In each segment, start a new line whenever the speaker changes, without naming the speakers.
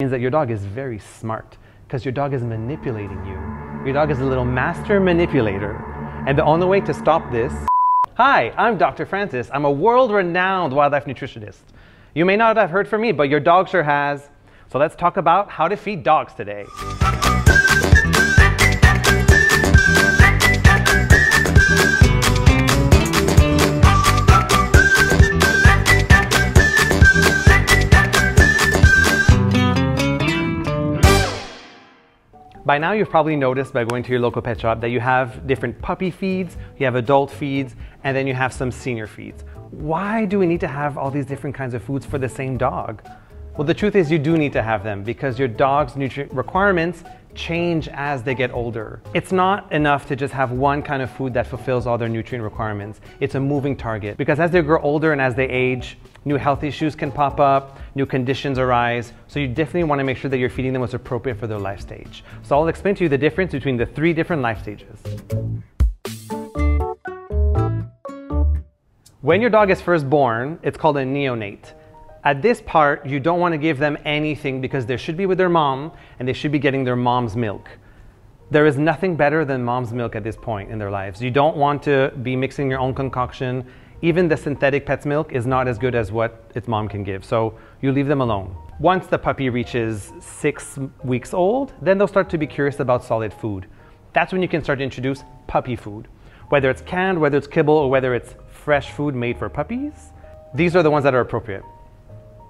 means that your dog is very smart because your dog is manipulating you. Your dog is a little master manipulator. And the only way to stop this... Hi, I'm Dr. Francis. I'm a world-renowned wildlife nutritionist. You may not have heard from me, but your dog sure has. So let's talk about how to feed dogs today. By now you've probably noticed by going to your local pet shop that you have different puppy feeds, you have adult feeds, and then you have some senior feeds. Why do we need to have all these different kinds of foods for the same dog? Well, the truth is you do need to have them because your dog's nutrient requirements change as they get older. It's not enough to just have one kind of food that fulfills all their nutrient requirements. It's a moving target because as they grow older and as they age, new health issues can pop up, new conditions arise, so you definitely want to make sure that you're feeding them what's appropriate for their life stage. So I'll explain to you the difference between the 3 different life stages. When your dog is first born, it's called a neonate. At this part, you don't want to give them anything because they should be with their mom and they should be getting their mom's milk. There is nothing better than mom's milk at this point in their lives. You don't want to be mixing your own concoction. Even the synthetic pet's milk is not as good as what its mom can give, so you leave them alone. Once the puppy reaches 6 weeks old, then they'll start to be curious about solid food. That's when you can start to introduce puppy food. Whether it's canned, whether it's kibble, or whether it's fresh food made for puppies, these are the ones that are appropriate.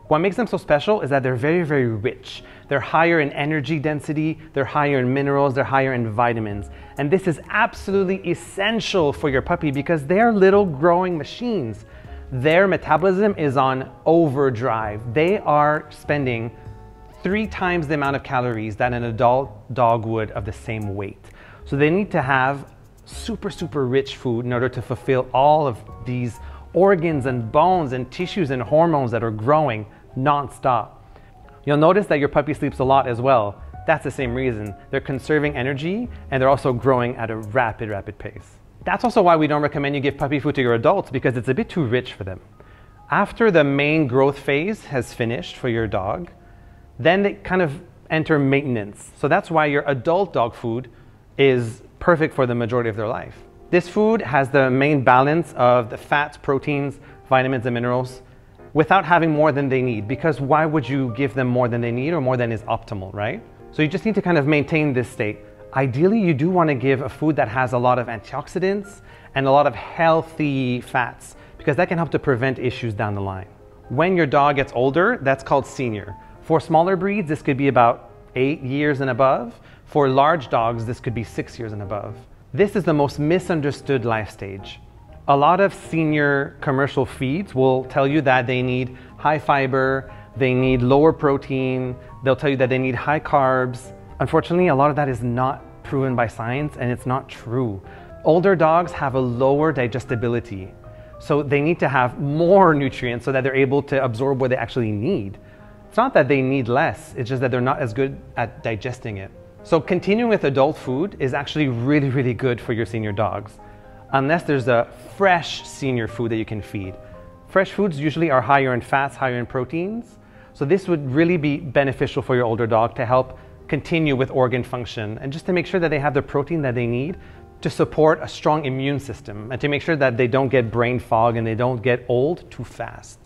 What makes them so special is that they're very, very rich. They're higher in energy density, they're higher in minerals, they're higher in vitamins. And this is absolutely essential for your puppy because they're little growing machines. Their metabolism is on overdrive. They are spending 3 times the amount of calories that an adult dog would of the same weight. So they need to have super, super rich food in order to fulfill all of these organs and bones and tissues and hormones that are growing non-stop. You'll notice that your puppy sleeps a lot as well. That's the same reason. They're conserving energy and they're also growing at a rapid, rapid pace. That's also why we don't recommend you give puppy food to your adults because it's a bit too rich for them. After the main growth phase has finished for your dog, then they kind of enter maintenance. So that's why your adult dog food is perfect for the majority of their life. This food has the main balance of the fats, proteins, vitamins, and minerals without having more than they need, because why would you give them more than they need or more than is optimal, right? So you just need to kind of maintain this state. Ideally, you do want to give a food that has a lot of antioxidants and a lot of healthy fats, because that can help to prevent issues down the line. When your dog gets older, that's called senior. For smaller breeds, this could be about 8 years and above. For large dogs, this could be 6 years and above. This is the most misunderstood life stage. A lot of senior commercial feeds will tell you that they need high fiber, they need lower protein, they'll tell you that they need high carbs. Unfortunately, a lot of that is not proven by science and it's not true. Older dogs have a lower digestibility, so they need to have more nutrients so that they're able to absorb what they actually need. It's not that they need less, it's just that they're not as good at digesting it. So continuing with adult food is actually really, really good for your senior dogs, unless there's a fresh senior food that you can feed. Fresh foods usually are higher in fats, higher in proteins. So this would really be beneficial for your older dog to help continue with organ function and just to make sure that they have the protein that they need to support a strong immune system and to make sure that they don't get brain fog and they don't get old too fast.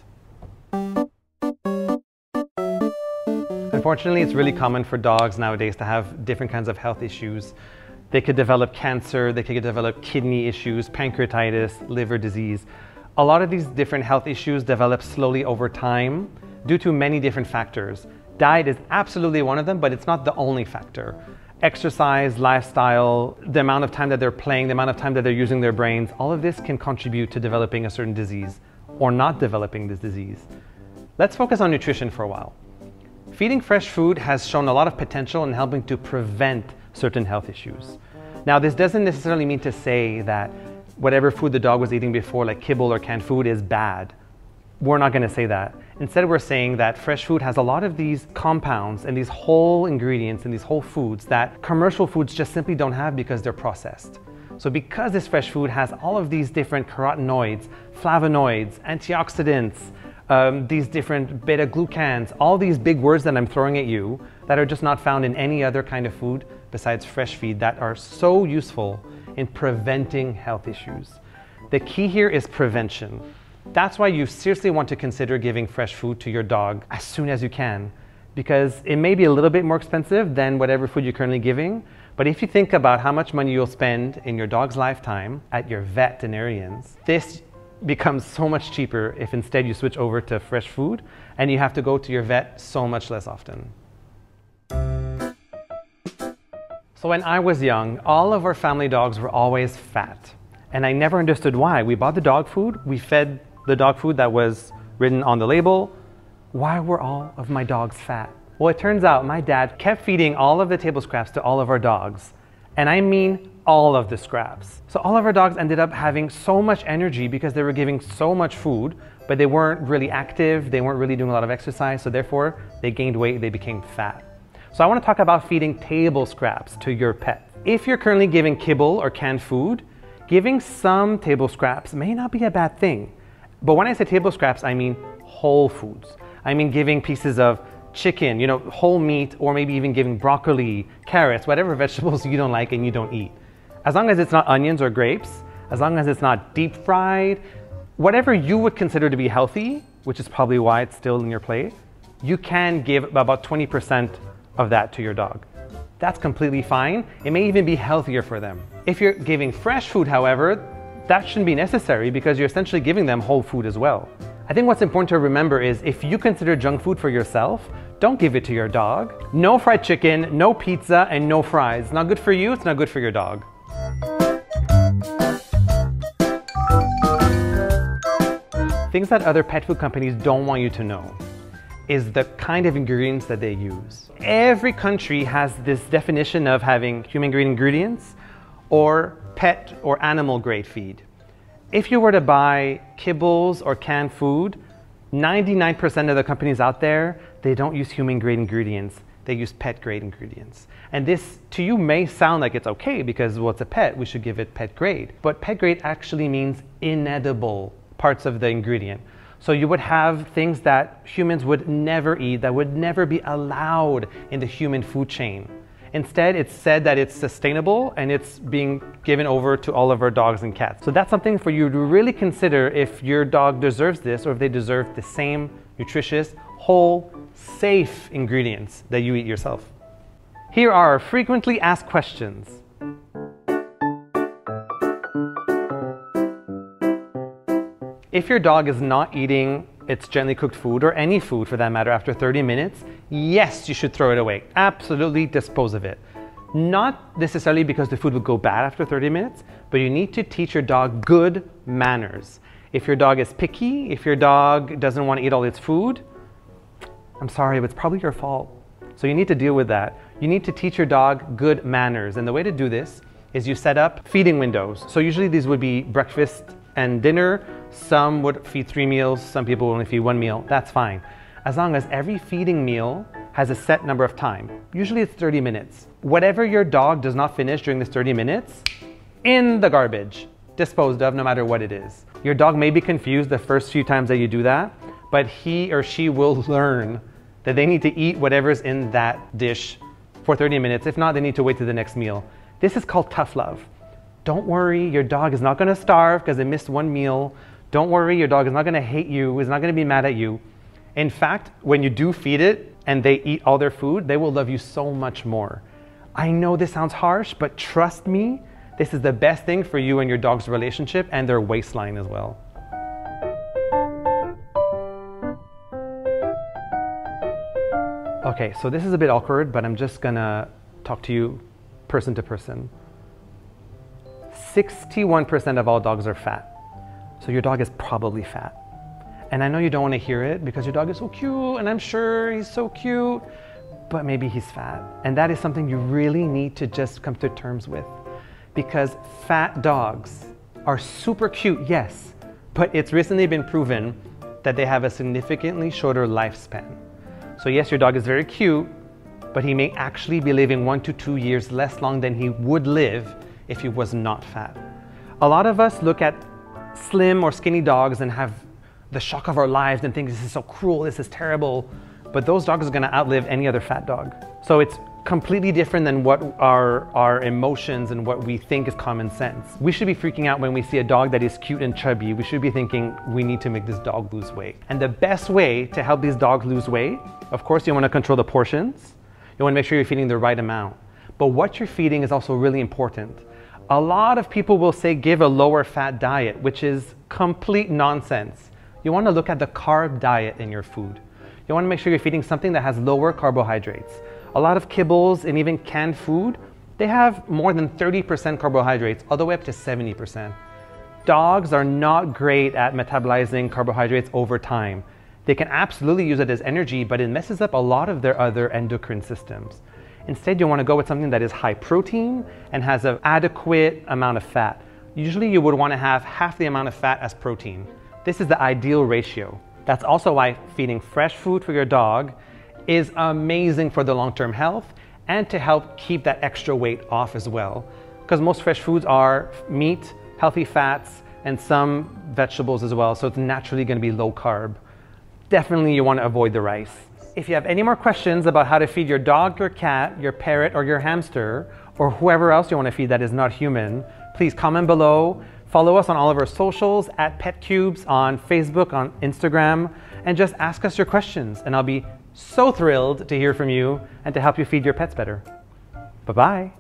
Unfortunately, it's really common for dogs nowadays to have different kinds of health issues. They could develop cancer, they could develop kidney issues, pancreatitis, liver disease. A lot of these different health issues develop slowly over time due to many different factors. Diet is absolutely one of them, but it's not the only factor. Exercise, lifestyle, the amount of time that they're playing, the amount of time that they're using their brains, all of this can contribute to developing a certain disease or not developing this disease. Let's focus on nutrition for a while. Feeding fresh food has shown a lot of potential in helping to prevent certain health issues. Now, this doesn't necessarily mean to say that whatever food the dog was eating before, like kibble or canned food, is bad. We're not going to say that. Instead, we're saying that fresh food has a lot of these compounds and these whole ingredients and these whole foods that commercial foods just simply don't have because they're processed. So because this fresh food has all of these different carotenoids, flavonoids, antioxidants, these different beta-glucans, all these big words that I'm throwing at you that are just not found in any other kind of food besides fresh feed that are so useful in preventing health issues. The key here is prevention. That's why you seriously want to consider giving fresh food to your dog as soon as you can, because it may be a little bit more expensive than whatever food you're currently giving, but if you think about how much money you'll spend in your dog's lifetime at your veterinarians, this becomes so much cheaper if instead you switch over to fresh food and you have to go to your vet so much less often. So when I was young, all of our family dogs were always fat. And I never understood why. We bought the dog food, we fed the dog food that was written on the label. Why were all of my dogs fat? Well, it turns out my dad kept feeding all of the table scraps to all of our dogs. And I mean all of the scraps. So all of our dogs ended up having so much energy because they were giving so much food, but they weren't really active, they weren't really doing a lot of exercise, so therefore they gained weight, they became fat. So I want to talk about feeding table scraps to your pet. If you're currently giving kibble or canned food, giving some table scraps may not be a bad thing. But when I say table scraps, I mean whole foods. I mean giving pieces of chicken, whole meat, or maybe even giving broccoli, carrots, whatever vegetables you don't like and you don't eat. As long as it's not onions or grapes, as long as it's not deep fried, whatever you would consider to be healthy, which is probably why it's still in your plate, you can give about 20% of that to your dog. That's completely fine. It may even be healthier for them. If you're giving fresh food, however, that shouldn't be necessary because you're essentially giving them whole food as well. I think what's important to remember is if you consider junk food for yourself, don't give it to your dog. No fried chicken, no pizza, and no fries. It's not good for you, it's not good for your dog. Things that other pet food companies don't want you to know is the kind of ingredients that they use. Every country has this definition of having human-grade ingredients or pet or animal-grade feed. If you were to buy kibbles or canned food, 99% of the companies out there, they don't use human-grade ingredients. They use pet-grade ingredients. And this, to you, may sound like it's okay because, well, it's a pet, we should give it pet-grade. But pet-grade actually means inedible parts of the ingredient. So you would have things that humans would never eat, that would never be allowed in the human food chain. Instead, it's said that it's sustainable and it's being given over to all of our dogs and cats. So that's something for you to really consider if your dog deserves this or if they deserve the same nutritious, whole, safe ingredients that you eat yourself. Here are frequently asked questions. If your dog is not eating its gently cooked food, or any food for that matter, after 30 minutes, yes, you should throw it away. Absolutely dispose of it. Not necessarily because the food would go bad after 30 minutes, but you need to teach your dog good manners. If your dog is picky, if your dog doesn't want to eat all its food, I'm sorry, but it's probably your fault. So you need to deal with that. You need to teach your dog good manners. And the way to do this is you set up feeding windows. So usually these would be breakfast and dinner. Some would feed 3 meals, some people only feed 1 meal. That's fine. As long as every feeding meal has a set number of time. Usually it's 30 minutes. Whatever your dog does not finish during this 30 minutes, in the garbage, disposed of no matter what it is. Your dog may be confused the first few times that you do that, but he or she will learn that they need to eat whatever's in that dish for 30 minutes. If not, they need to wait to the next meal. This is called tough love. Don't worry, your dog is not going to starve because they missed 1 meal. Don't worry, your dog is not going to hate you, is not going to be mad at you. In fact, when you do feed it and they eat all their food, they will love you so much more. I know this sounds harsh, but trust me, this is the best thing for you and your dog's relationship and their waistline as well. Okay, so this is a bit awkward, but I'm just gonna talk to you person to person. 61% of all dogs are fat. So your dog is probably fat. And I know you don't want to hear it because your dog is so cute and I'm sure he's so cute, but maybe he's fat. And that is something you really need to just come to terms with, because fat dogs are super cute, yes, but it's recently been proven that they have a significantly shorter lifespan. So yes, your dog is very cute, but he may actually be living 1 to 2 years less long than he would live if he was not fat. A lot of us look at slim or skinny dogs and have the shock of our lives and think this is so cruel, this is terrible. But those dogs are gonna outlive any other fat dog. So it's completely different than what our emotions and what we think is common sense. We should be freaking out when we see a dog that is cute and chubby. We should be thinking, we need to make this dog lose weight. And the best way to help these dogs lose weight, of course, you wanna control the portions. You wanna make sure you're feeding the right amount. But what you're feeding is also really important. A lot of people will say, give a lower fat diet, which is complete nonsense. You wanna look at the carb diet in your food. You wanna make sure you're feeding something that has lower carbohydrates. A lot of kibbles and even canned food, they have more than 30% carbohydrates, all the way up to 70%. Dogs are not great at metabolizing carbohydrates over time. They can absolutely use it as energy, but it messes up a lot of their other endocrine systems. Instead, you want to go with something that is high protein and has an adequate amount of fat. Usually you would want to have half the amount of fat as protein. This is the ideal ratio. That's also why feeding fresh food for your dog is amazing for the long-term health and to help keep that extra weight off as well. Because most fresh foods are meat, healthy fats, and some vegetables as well, so it's naturally going to be low carb. Definitely you want to avoid the rice. If you have any more questions about how to feed your dog, your cat, your parrot, or your hamster, or whoever else you want to feed that is not human, please comment below. Follow us on all of our socials, at PetCubes, on Facebook, on Instagram, and just ask us your questions, and I'll be so thrilled to hear from you and to help you feed your pets better. Bye-bye.